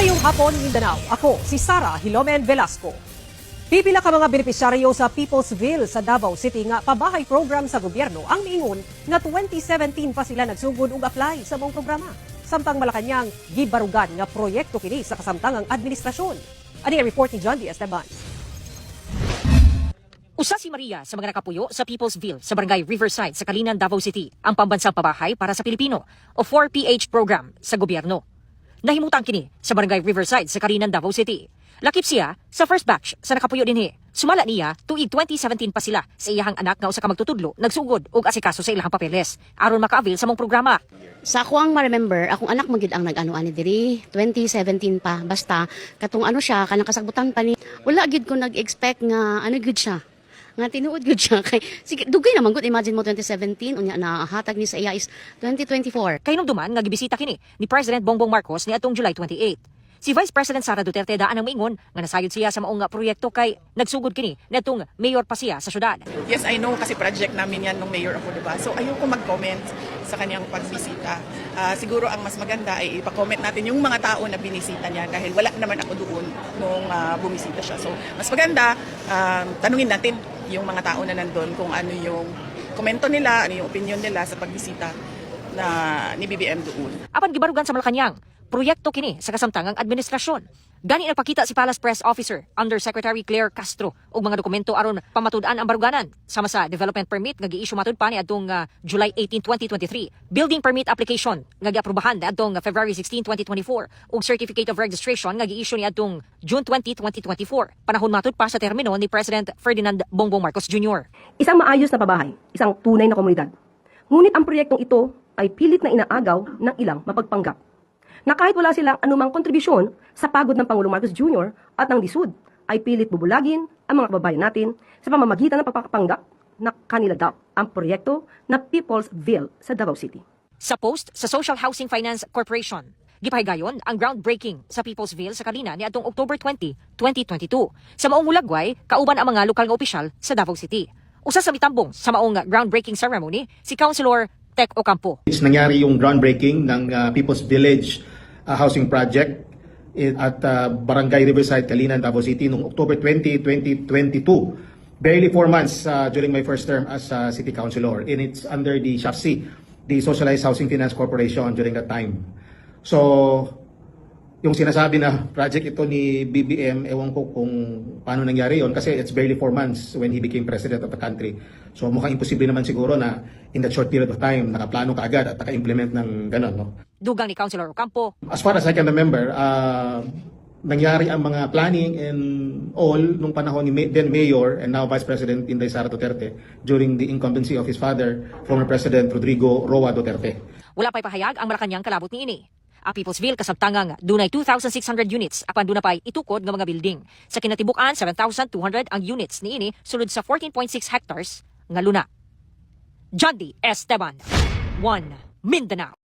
Maayong hapon, Mindanao. Ako, si Sara Hilomen Velasco. Pipila ka mga benepisyaryo sa People's Ville sa Davao City nga pabahay program sa gobyerno ang miingon nga 2017 pa sila nagsugod og apply sa mong programa. Samtang Malacañang gibarugan nga proyekto kini sa kasamtangang administrasyon. Ani ang report ni John D. Esteban. Usa si Maria sa mga nakapuyo sa People's Ville sa Barangay Riverside sa Kalinan, Davao City, ang pambansang pabahay para sa Pilipino o 4PH program sa gobyerno. Nahimutang kini sa Barangay Riverside sa Kalinan, Davao City. Lakip siya sa first batch sa nakapuyo dinhi. Sumala niya tuig 2017 pa sila sa iyahang anak nga usa ka magtutudlo nagsugod og asikaso sa ilahang papeles aron maka-avail sa mong programa. Sa ako ang ma-remember, akong anak magid ang nag-ano ani diri 2017 pa basta katong ano siya kanang kasagbutan pa ni wala gid ko nag-expect nga ano gid siya. Nga tinuod gud siya kay sige dugay naman gud imagine mo 2017 unya na hatag ni sa iya is 2024. Kay duman nga gibisita kini ni President Bongbong Marcos ni atong July 28. Si Vice President Sara Duterte daan ang maingon nga nasayod siya sa maong proyekto kay nagsugod kini netong mayor pa siya sa syudad. Yes, I know kasi project namin yan nung mayor ako, diba? So ayoko mag-comment sa kanyang pagbisita. Siguro ang mas maganda ay ipa-comment natin yung mga tao na binisita niya dahil wala naman ako doon nung bumisita siya. So mas maganda, tanungin natin yung mga tao na nandun kung ano yung komento nila, ano yung opinion nila sa pagbisita na ni BBM doon. Apan gibarugan sa Malacañang, proyekto kini sa kasamtangang administrasyon. Gani nagpakita si Palace Press Officer Undersecretary Claire Castro og mga dokumento aron pamatud-an ang baruganan sama sa development permit nga gi-issue matud pa ni adtong July 18, 2023, building permit application nga giaprubahan adtong February 16, 2024 ug certificate of registration nga gi-issue ni adtong June 20, 2024. Panahon matud pa sa termino ni President Ferdinand Bongbong Marcos Jr. Isang maayos na pabahay, isang tunay na komunidad. Ngunit ang proyektong ito ay pilit na inaagaw ng ilang mapagpanggap na kahit wala silang anumang kontribusyon sa pagod ng Pangulong Marcos Jr. at ng DSUD, ay pilit bubulagin ang mga kababayan natin sa pamamagitan ng pagpapanggap na kanila daw ang proyekto na People's Ville sa Davao City. Sa post sa Social Housing Finance Corporation, gipahigayon ang groundbreaking sa People's Ville sa Kalina ni atong October 20, 2022. Sa maong Ulagway, kauban ang mga lokal nga opisyal sa Davao City. Usa sa mitambong sa maong groundbreaking ceremony, si Councilor Tek Ocampo. Nangyari yung groundbreaking ng People's Village housing project at Barangay Riverside, Kalinan, Davao City noong October 20, 2022. Barely 4 months during my first term as City Councilor. And it's under the SHAFC, the Socialized Housing Finance Corporation during that time. So, yung sinasabi na project ito ni BBM, ewan ko kung paano nangyari yon kasi it's barely 4 months when he became president of the country. So mukhang imposible naman siguro na in that short period of time, nakaplano ka agad at naka-implement ng gano'n. No? Dugang ni Councilor Ocampo. As far as I can remember, nangyari ang mga planning and all nung panahon ni then Mayor and now Vice President Inday Sara Duterte during the incumbency of his father, former President Rodrigo Roa Duterte. Wala pa'y pahayag ang Malacañang kalabot ni ini. Ang People's Ville kasamtangang dunay 2,600 units apan duna pay itukod nga mga building. Sa kinatibuk-an 7,200 ang units ni ini sulod sa 14.6 hectares nga luna. John D. Esteban, 1 Mindanao.